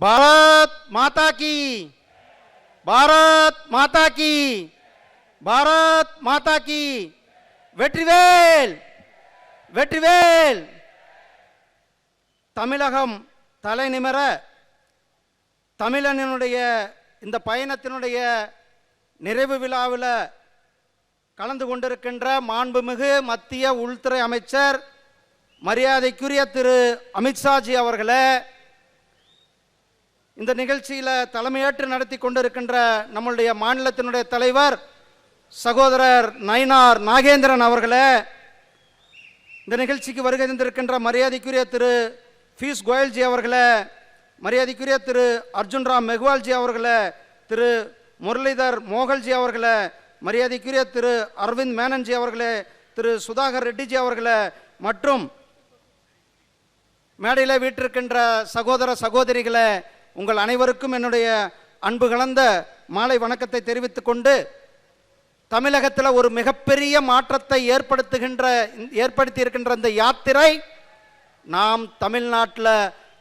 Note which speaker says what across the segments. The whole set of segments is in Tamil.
Speaker 1: பாரத் மாதா கி, பாரத் மாதா கி, பாரத் மாதா கி. வெற்றிவேல், வெற்றிவேல். தமிழகம் தலை நிமிர தமிழனுடைய இந்த பயணத்தினுடைய நிறைவு விழாவில் கலந்து கொண்டிருக்கின்ற மாண்புமிகு மத்திய உள்துறை அமைச்சர் மரியாதைக்குரிய திரு அமித்ஷாஜி அவர்களே, இந்த நிகழ்ச்சியில் தலைமையேற்று நடத்தி கொண்டிருக்கின்ற நம்முடைய மாநிலத்தினுடைய தலைவர் சகோதரர் நயினார் நாகேந்திரன் அவர்களே, இந்த நிகழ்ச்சிக்கு வருகை தந்திருக்கின்ற மரியாதைக்குரிய திரு பீயூஷ் கோயல்ஜி அவர்களே, மரியாதைக்குரிய திரு அர்ஜுன் ராம் மெக்வால்ஜி அவர்களே, திரு முரளிதர் மோகல்ஜி அவர்களே, மரியாதைக்குரிய திரு அரவிந்த் மேனன்ஜி அவர்களே, திரு சுதாகர் ரெட்டிஜி அவர்களே மற்றும் மேடையில் வீற்றிருக்கின்ற சகோதர சகோதரிகளே, உங்கள் அனைவருக்கும் என்னுடைய அன்பு கலந்த மாலை வணக்கத்தை தெரிவித்துக் கொண்டு, தமிழகத்தில் ஒரு மிகப்பெரிய மாற்றத்தை ஏற்படுத்தி இருக்கின்ற இந்த யாத்திரை நாம் தமிழ்நாட்டில்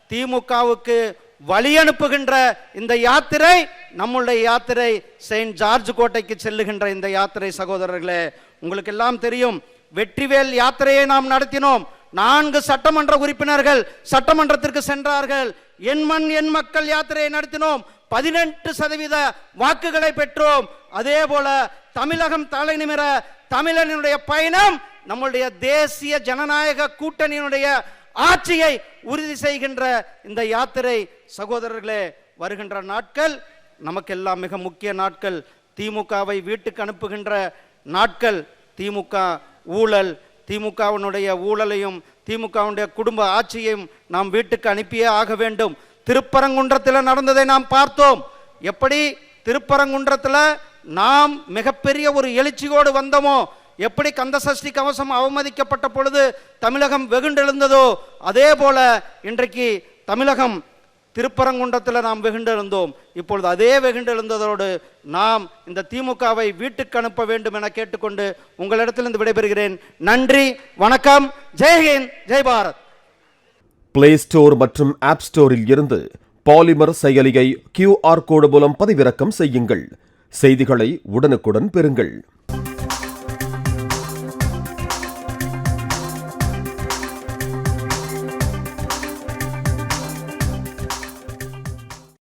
Speaker 1: திமுகவுக்கு வழி அனுப்புகின்ற இந்த யாத்திரை, நம்முடைய யாத்திரை செயின்ட் ஜார்ஜ் கோட்டைக்கு செல்லுகின்ற இந்த யாத்திரை. சகோதரர்களே, உங்களுக்கு எல்லாம் தெரியும், வெற்றிவேல் யாத்திரையை நாம் நடத்தினோம். 4 சட்டமன்ற உறுப்பினர்கள் சட்டமன்றத்திற்கு சென்றார்கள். என் மண் என் மக்கள் யாத்திரையை நடத்தினோம். 18% வாக்குகளை பெற்றோம். அதே போல தமிழகம் தலை நிமிர தமிழனுடைய பயணம் நம்முடைய தேசிய ஜனநாயக கூட்டணியினுடைய ஆட்சியை உறுதி செய்கின்ற இந்த யாத்திரை. சகோதரர்களே, வருகின்ற நாட்கள் நமக்கெல்லாம் மிக முக்கிய நாட்கள். திமுகவை வீட்டுக்கு அனுப்புகின்ற நாட்கள். திமுக ஊழல், திமுகவினுடைய ஊழலையும் திமுகவுடைய குடும்ப ஆட்சியையும் நாம் வீட்டுக்கு அனுப்பியே ஆக வேண்டும். திருப்பரங்குன்றத்தில் நடந்ததை நாம் பார்த்தோம். எப்படி திருப்பரங்குன்றத்தில் நாம் மிகப்பெரிய ஒரு எழுச்சியோடு வந்தோமோ, எப்படி கந்தசஷ்டி கவசம் அவமதிக்கப்பட்ட பொழுது தமிழகம் வெகுண்டெழுந்ததோ, அதே போல இன்றைக்கு தமிழகம் திருப்பரங்குன்றத்தில் நாம் வெகுண்டெழுந்தோம். இப்பொழுது அதே வெகுண்டெழுந்ததோடு நாம் இந்த திமுகவை வீட்டுக்கு அனுப்ப வேண்டும் என கேட்டுக்கொண்டு உங்களிடத்திலிருந்து விடைபெறுகிறேன். நன்றி, வணக்கம், ஜெய்ஹிந்த், ஜெய் பாரத்.
Speaker 2: பிளே ஸ்டோர் மற்றும் ஆப் ஸ்டோரில் இருந்து பாலிமர் செயலியை QR கோடு மூலம் பதிவிறக்கம் செய்யுங்கள். செய்திகளை உடனுக்குடன் பெறுங்கள்.